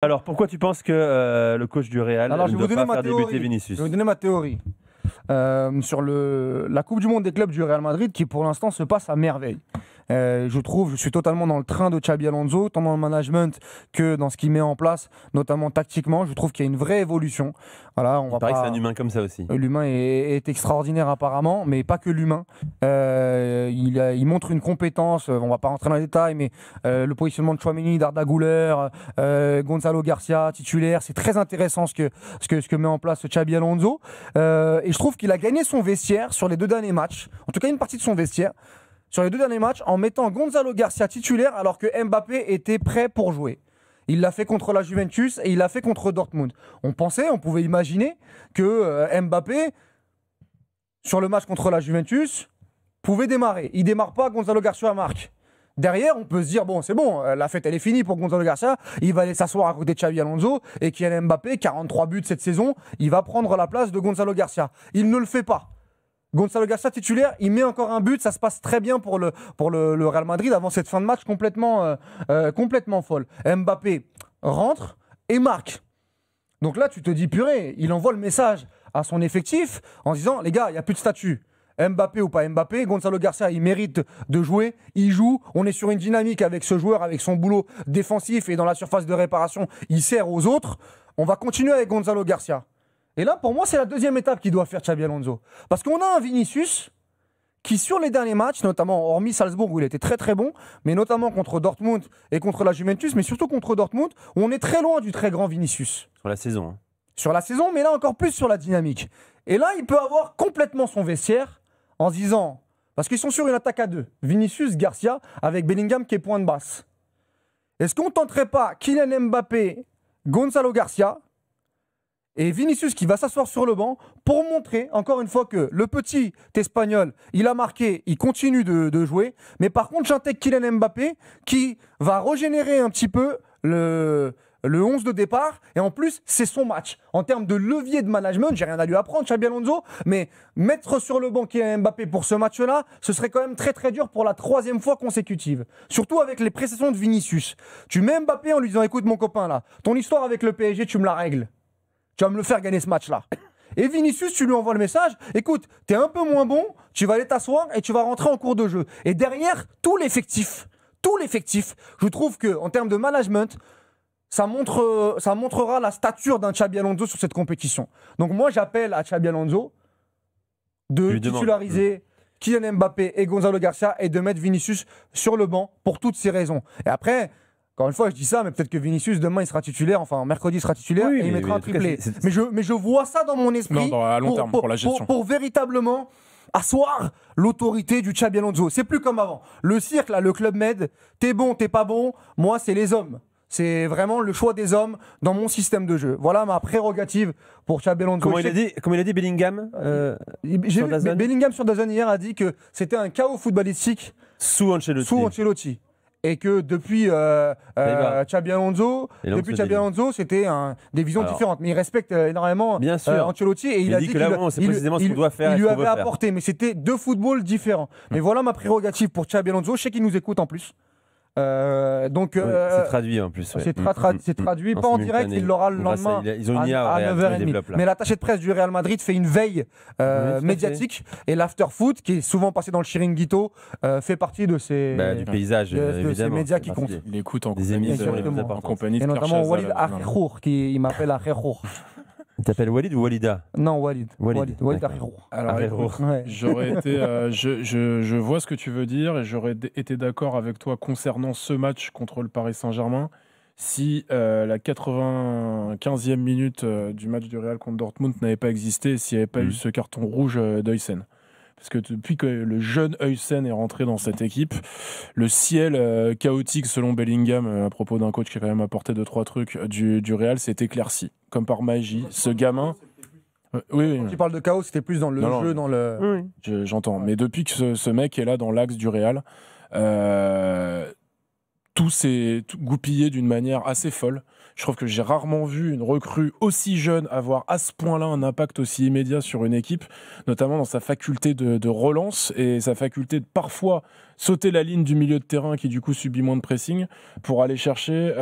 Alors, pourquoi tu penses que le coach du Real Alors, ne doit pas faire débuter Vinicius? Je vais vous donner ma théorie sur la Coupe du Monde des clubs du Real Madrid qui, pour l'instant, se passe à merveille. Je suis totalement dans le train de Xabi Alonso, tant dans le management que dans ce qu'il met en place, notamment tactiquement. Je trouve qu'il y a une vraie évolution. Voilà, Il paraît que c'est un humain comme ça aussi. L'humain est extraordinaire apparemment, mais pas que l'humain. Il montre une compétence, on va pas rentrer dans les détails, mais le positionnement de Tchouaméni, d'Arda Güler, Gonzalo Garcia, titulaire, c'est très intéressant ce que met en place Xabi Alonso. Et je trouve qu'il a gagné son vestiaire sur les 2 derniers matchs, en tout cas une partie de son vestiaire, sur les 2 derniers matchs, en mettant Gonzalo Garcia titulaire alors que Mbappé était prêt pour jouer. Il l'a fait contre la Juventus et il l'a fait contre Dortmund. On pouvait imaginer que Mbappé, sur le match contre la Juventus, pouvait démarrer. Il ne démarre pas, Gonzalo Garcia marque. Derrière, on peut se dire, bon, c'est bon, la fête, elle est finie pour Gonzalo Garcia. Il va aller s'asseoir à côté de Xabi Alonso et Kylian Mbappé, 43 buts cette saison, il va prendre la place de Gonzalo Garcia. Il ne le fait pas. Gonzalo Garcia titulaire, il met encore un but, ça se passe très bien pour le Real Madrid avant cette fin de match complètement folle. Mbappé rentre et marque. Donc là, tu te dis, purée, il envoie le message à son effectif en disant, les gars, il n'y a plus de statut. Mbappé ou pas Mbappé, Gonzalo Garcia, il mérite de jouer, il joue, on est sur une dynamique avec ce joueur, avec son boulot défensif et dans la surface de réparation, il sert aux autres. On va continuer avec Gonzalo Garcia. Et là, pour moi, c'est la deuxième étape qu'il doit faire Xabi Alonso. Parce qu'on a un Vinicius qui, sur les derniers matchs, notamment hormis Salzbourg où il était très très bon, mais notamment contre Dortmund et contre la Juventus, mais surtout contre Dortmund, où on est très loin du très grand Vinicius. Sur la saison. Sur la saison, mais là encore plus sur la dynamique. Et là, il peut avoir complètement son vestiaire en se disant, parce qu'ils sont sur une attaque à 2, Vinicius, Garcia, avec Bellingham qui est point de basse. Est-ce qu'on ne tenterait pas Kylian Mbappé, Gonzalo Garcia et Vinicius qui va s'asseoir sur le banc pour montrer, encore une fois, que le petit espagnol, il a marqué, il continue de jouer. Mais par contre, j'intègre Kylian Mbappé qui va régénérer un petit peu le 11 de départ. Et en plus, c'est son match. En termes de levier de management, j'ai rien à lui apprendre, Xabi Alonso. Mais mettre sur le banc Kylian Mbappé pour ce match-là, ce serait quand même très très dur pour la 3e fois consécutive. Surtout avec les prestations de Vinicius. Tu mets Mbappé en lui disant, écoute mon copain là, ton histoire avec le PSG, tu me la règles. Tu vas me le faire gagner ce match-là. Et Vinicius, tu lui envoies le message, écoute, t'es un peu moins bon, tu vas aller t'asseoir et tu vas rentrer en cours de jeu. Et derrière, tout l'effectif, je trouve qu'en termes de management, ça montrera la stature d'un Xabi Alonso sur cette compétition. Donc moi, j'appelle à Xabi Alonso de titulariser Kylian Mbappé et Gonzalo Garcia et de mettre Vinicius sur le banc pour toutes ces raisons. Et après... Encore une fois, je dis ça, mais peut-être que Vinicius, demain, il sera titulaire, enfin, mercredi, il sera titulaire et il mettra un triplé. Mais je vois ça dans mon esprit à long terme, pour la gestion. Pour véritablement asseoir l'autorité du Xabi Alonso. C'est plus comme avant. Le cirque, là, le Club Med, t'es bon, t'es pas bon, moi, c'est les hommes. C'est vraiment le choix des hommes dans mon système de jeu. Voilà ma prérogative pour Xabi Alonso. Comment il a dit Bellingham Bellingham sur DAZN hier a dit que c'était un chaos footballistique sous Ancelotti. Et que depuis Xabi Alonso, c'était des visions différentes. Mais il respecte énormément Ancelotti et il a dit qu'il lui avait apporté. Mais c'était 2 footballs différents. Mais voilà ma prérogative pour Xabi Alonso. Je sais qu'il nous écoute en plus. C'est traduit en plus. Ouais. C'est traduit, pas en direct, il l'aura le lendemain à 9h30. Mais l'attaché de presse du Real Madrid fait une veille médiatique et l'after-foot, qui est souvent passé dans le chiringuito, fait partie de ces, du paysage, de ces médias qui comptent. Il écoute en compagnie de notamment Walid Akhirour, qui m'appelle Akhirour. Il t'appelle Walid ou Walida? Non, Walid Akhirour. Alors, j'aurais été, je vois ce que tu veux dire et j'aurais été d'accord avec toi concernant ce match contre le Paris Saint-Germain si la 95e minute du match du Real contre Dortmund n'avait pas existé, s'il n'y avait pas eu ce carton rouge d'Huysen. Parce que depuis que le jeune Huysen est rentré dans cette équipe, le ciel chaotique, selon Bellingham, à propos d'un coach qui a quand même apporté 2-3 trucs du Real, s'est éclairci. Comme par magie. Ce gamin... Oui. Quand tu parles de chaos, c'était plus dans le jeu, dans le... J'entends. Mais depuis que ce mec est là dans l'axe du Real, tout s'est goupillé d'une manière assez folle. Je trouve que j'ai rarement vu une recrue aussi jeune avoir à ce point-là un impact aussi immédiat sur une équipe, notamment dans sa faculté de relance et sa faculté de parfois sauter la ligne du milieu de terrain qui du coup subit moins de pressing pour aller chercher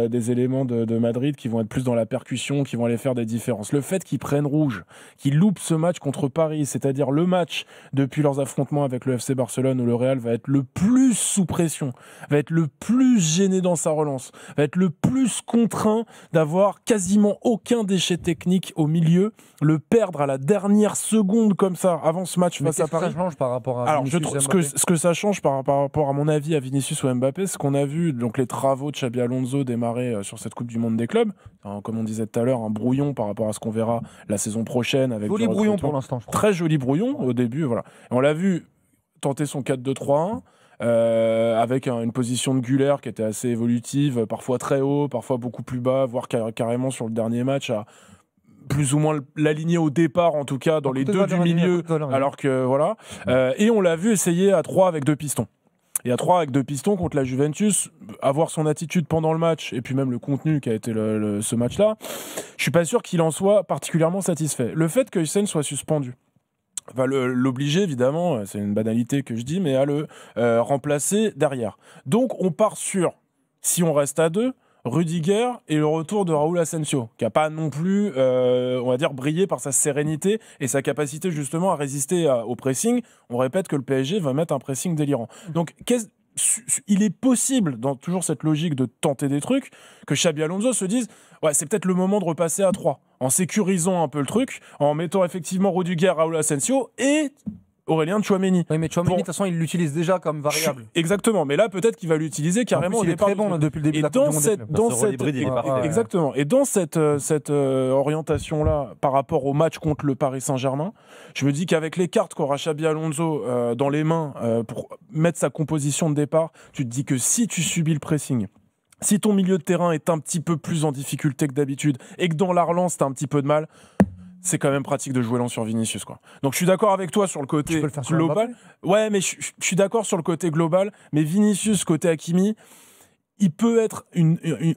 des éléments de Madrid qui vont être plus dans la percussion, qui vont aller faire des différences. Le fait qu'ils prennent rouge, qu'ils loupent ce match contre Paris, c'est-à-dire le match depuis leurs affrontements avec le FC Barcelone où le Real va être le plus sous pression, va être le plus gêné dans sa relance, va être le plus contraint d'avoir quasiment aucun déchet technique au milieu, le perdre à la dernière seconde comme ça avant ce match face à Paris. Ça change par rapport à Alors, Vinicius ce que ça change par rapport à mon avis à Vinicius ou Mbappé, c'est qu'on a vu donc les travaux de Xabi Alonso démarrer sur cette Coupe du Monde des clubs, comme on disait tout à l'heure, un brouillon par rapport à ce qu'on verra la saison prochaine avec joli brouillon pour l'instant, je crois. Très joli brouillon au début, voilà. Et on l'a vu tenter son 4-2-3-1 avec une position de Güler qui était assez évolutive, parfois très haut, parfois beaucoup plus bas, voire carrément sur le dernier match à plus ou moins l'aligner au départ, en tout cas dans les deux du milieu, alors que voilà. Et on l'a vu essayer à 3 avec 2 pistons. Et à 3 avec 2 pistons contre la Juventus, avoir son attitude pendant le match et puis même le contenu qui a été ce match-là, je suis pas sûr qu'il en soit particulièrement satisfait. Le fait que Hussein soit suspendu va l'obliger, évidemment, c'est une banalité que je dis, mais à le remplacer derrière. Donc on part sur, si on reste à 2, Rudiger et le retour de Raúl Asensio, qui n'a pas non plus, on va dire, brillé par sa sérénité et sa capacité justement à résister au pressing. On répète que le PSG va mettre un pressing délirant. Donc, il est possible, dans toujours cette logique de tenter des trucs, que Xabi Alonso se dise « Ouais, c'est peut-être le moment de repasser à 3 », en sécurisant un peu le truc, en mettant effectivement Rudiger, Raúl Asensio et Aurélien Tchouaméni. Oui, mais Tchouaméni, de toute façon, il l'utilise déjà comme variable. Exactement, mais là, peut-être qu'il va l'utiliser carrément au départ. Il est très bon depuis le début de la Coupe du Monde. Exactement. Et dans cette orientation-là, par rapport au match contre le Paris Saint-Germain, je me dis qu'avec les cartes qu'aura Xabi Alonso dans les mains pour mettre sa composition de départ, tu te dis que si tu subis le pressing, si ton milieu de terrain est un petit peu plus en difficulté que d'habitude et que dans la relance, tu as un petit peu de mal, c'est quand même pratique de jouer lent sur Vinicius, quoi. Donc je suis d'accord avec toi sur le côté global. Ouais, mais je suis d'accord sur le côté global, mais Vinicius côté Hakimi, il peut être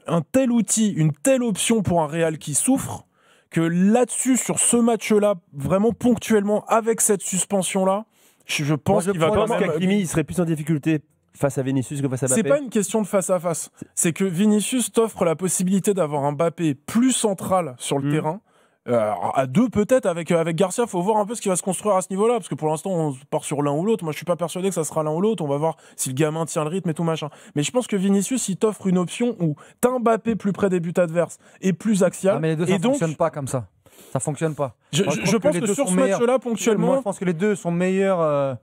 un tel outil, une telle option pour un Real qui souffre, que là-dessus, sur ce match-là, vraiment ponctuellement, avec cette suspension-là, je pense qu'il va quand même... qu'Hakimi, il serait plus en difficulté face à Vinicius que face à Mbappé. C'est pas une question de face à face. C'est que Vinicius t'offre la possibilité d'avoir un Mbappé plus central sur le terrain. À 2 peut-être avec Garcia, faut voir un peu ce qui va se construire à ce niveau-là, parce que pour l'instant on part sur l'un ou l'autre. Moi je suis pas persuadé que ça sera l'un ou l'autre, on va voir si le gamin tient le rythme et tout machin. Mais je pense que Vinicius il t'offre une option où t'as un Mbappé plus près des buts adverses et plus axial. Ah, mais les deux, ça fonctionne pas comme ça. Ça fonctionne pas. Je pense que sur ce match-là ponctuellement, moi je pense que les deux sont meilleurs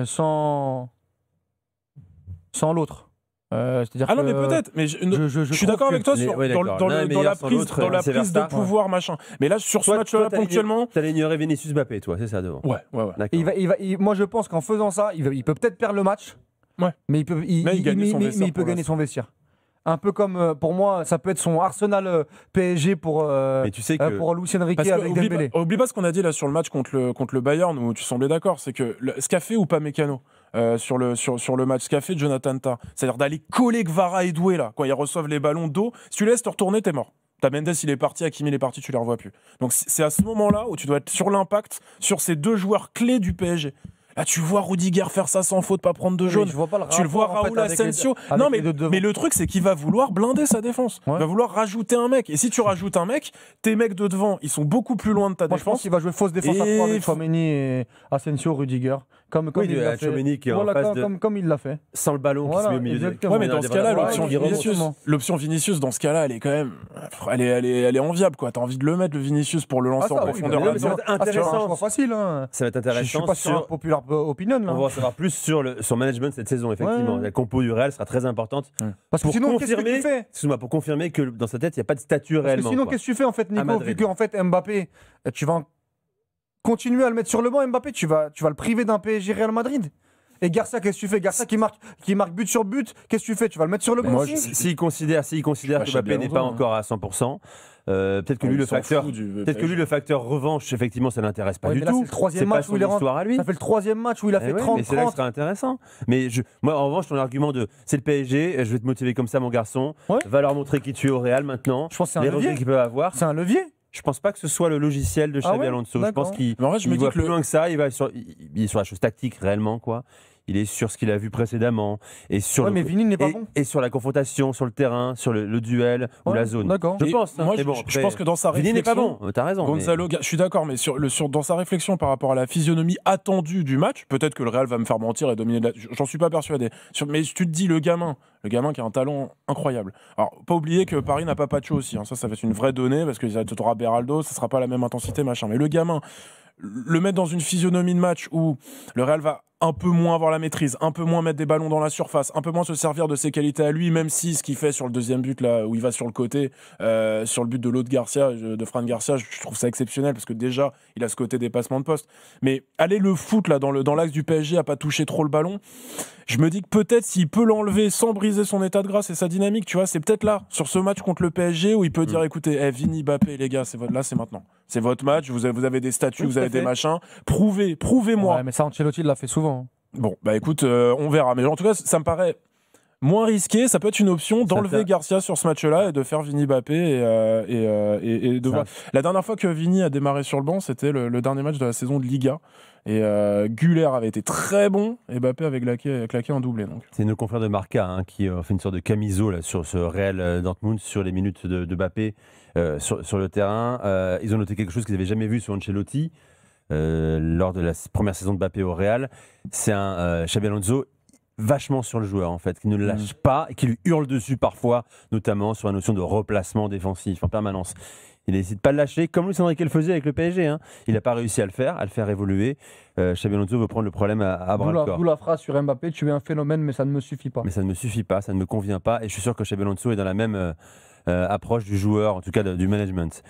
sans l'autre. C'est-à-dire non mais peut-être, mais je suis d'accord avec toi dans la prise de pouvoir machin. Mais là sur ce match-là ponctuellement, t'alignerais Vinicius Mbappé, toi, c'est ça devant. Ouais. Moi je pense qu'en faisant ça, il peut peut-être perdre le match. Ouais. Mais il peut gagner son vestiaire. Un peu comme, pour moi, ça peut être son Arsenal PSG pour Luis Enrique avec Dembélé. Oublie pas ce qu'on a dit là sur le match contre le Bayern où tu semblais d'accord, c'est que ce qu'a fait Upamecano sur le match, ce qu'a fait Jonathan Tah, c'est-à-dire d'aller coller Kvara et Doué là, quand ils reçoivent les ballons d'eau, si tu laisses te retourner, t'es mort. T'as Mendes, il est parti, Hakimi, il est parti, tu les revois plus. Donc c'est à ce moment-là où tu dois être sur l'impact, sur ces 2 joueurs clés du PSG. Là, tu vois Rudiger faire ça sans faute, pas prendre de jaune. Tu le vois Raúl Asensio. Non, mais le truc, c'est qu'il va vouloir blinder sa défense. Ouais. Il va vouloir rajouter un mec. Et si tu rajoutes un mec, tes mecs de devant, ils sont beaucoup plus loin de ta défense. Je pense qu'il va jouer fausse défense à 3 avec Tchouaméni et Asensio, Rudiger. Comme il l'a fait. Comme il l'a fait. Sans le ballon qui se met au milieu de... Ouais, mais dans ce cas-là, l'option Vinicius, dans ce cas-là, elle est quand même... Elle est enviable, quoi. T'as envie de le mettre, le Vinicius, pour le lancer en profondeur. Ça va être intéressant. Ça va être intéressant. Je suis pas sur populaire opinion là. On va en savoir plus sur management cette saison, effectivement. La compo du Real sera très importante. Parce que sinon, qu'est-ce que tu fais ? Excuse-moi, pour confirmer que dans sa tête, il n'y a pas de statut réellement. Sinon, qu'est-ce que tu fais en fait, Nico ? Vu que en fait, Mbappé, tu vas continuer à le mettre sur le banc, Mbappé, tu vas le priver d'un PSG Real Madrid. Et Garcia, qu'est-ce que tu fais ? Garcia qui marque but sur but, qu'est-ce que tu fais ? Tu vas le mettre sur le banc aussi ? S'il considère que Mbappé n'est pas encore à 100%, peut-être que lui le facteur revanche, effectivement, ça l'intéresse pas du tout. C'est le troisième match où il est rentré. Ça fait le 3e match où il a fait 30. Mais c'est là que ce sera intéressant. Mais moi, en revanche, ton argument de c'est le PSG, je vais te motiver comme ça, mon garçon. Va leur montrer qui tu es au Real maintenant. Je pense que c'est un levier qu'ils peuvent avoir. C'est un levier. Je pense pas que ce soit le logiciel de Xabi Alonso. Je pense qu'il va plus loin que ça. Il est sur la chose tactique réellement, quoi. il est sur ce qu'il a vu précédemment. Et sur mais Vini n'est pas bon. Et sur la confrontation, sur le terrain, sur le duel ou la zone. D'accord. Je pense. Moi, je pense que dans sa réflexion. Vini n'est pas bon, t'as raison. Gonzalo, je suis d'accord, mais dans sa réflexion par rapport à la physionomie attendue du match, peut-être que le Real va me faire mentir et dominer. J'en suis pas persuadé. Mais tu te dis, le gamin qui a un talent incroyable. Alors, pas oublier que Paris n'a pas Pacho aussi. Hein. Ça va être une vraie donnée parce que tu auras Beraldo, ça sera pas la même intensité, machin. Mais le gamin, le mettre dans une physionomie de match où le Real va un peu moins avoir la maîtrise, un peu moins mettre des ballons dans la surface, un peu moins se servir de ses qualités à lui, même si ce qu'il fait sur le deuxième but, là, où il va sur le côté, sur le but de l'autre Garcia, de Fran Garcia, je trouve ça exceptionnel, parce que déjà, il a ce côté dépassement de poste. Mais aller le foot, là, dans l'axe du PSG, à pas toucher trop le ballon, je me dis que peut-être s'il peut l'enlever sans briser son état de grâce et sa dynamique, tu vois, c'est peut-être là, sur ce match contre le PSG, où il peut dire, écoutez, Vini, Mbappé, les gars, c'est maintenant. C'est votre match, vous avez des statuts, vous avez des machins, prouvez-moi. Ouais, mais ça, Ancelotti l'a fait souvent. Bon, bah écoute, on verra. Mais en tout cas, ça me paraît moins risqué. Ça peut être une option d'enlever Garcia sur ce match-là et de faire Vini Mbappé et de voir. La dernière fois que Vini a démarré sur le banc, c'était le dernier match de la saison de Liga. Et Güler avait été très bon et Mbappé avait claqué un doublé. Donc. C'est nos confrères de Marca qui ont fait une sorte de camiso là, sur ce Real Dortmund, sur les minutes de Mbappé sur le terrain. Ils ont noté quelque chose qu'ils n'avaient jamais vu sur Ancelotti. Lors de la première saison de Mbappé au Real, c'est un Xabi Alonso vachement sur le joueur en fait, qui ne le lâche pas et qui lui hurle dessus parfois, notamment sur la notion de replacement défensif en permanence. Il n'hésite pas à le lâcher, comme Luis Enrique le faisait avec le PSG. Hein. Il n'a pas réussi à le faire évoluer. Xabi Alonso veut prendre le problème à bras le corps. D'où la phrase sur Mbappé, tu es un phénomène, mais ça ne me suffit pas. Mais ça ne me suffit pas, ça ne me convient pas. Et je suis sûr que Xabi Alonso est dans la même approche du joueur, en tout cas du management.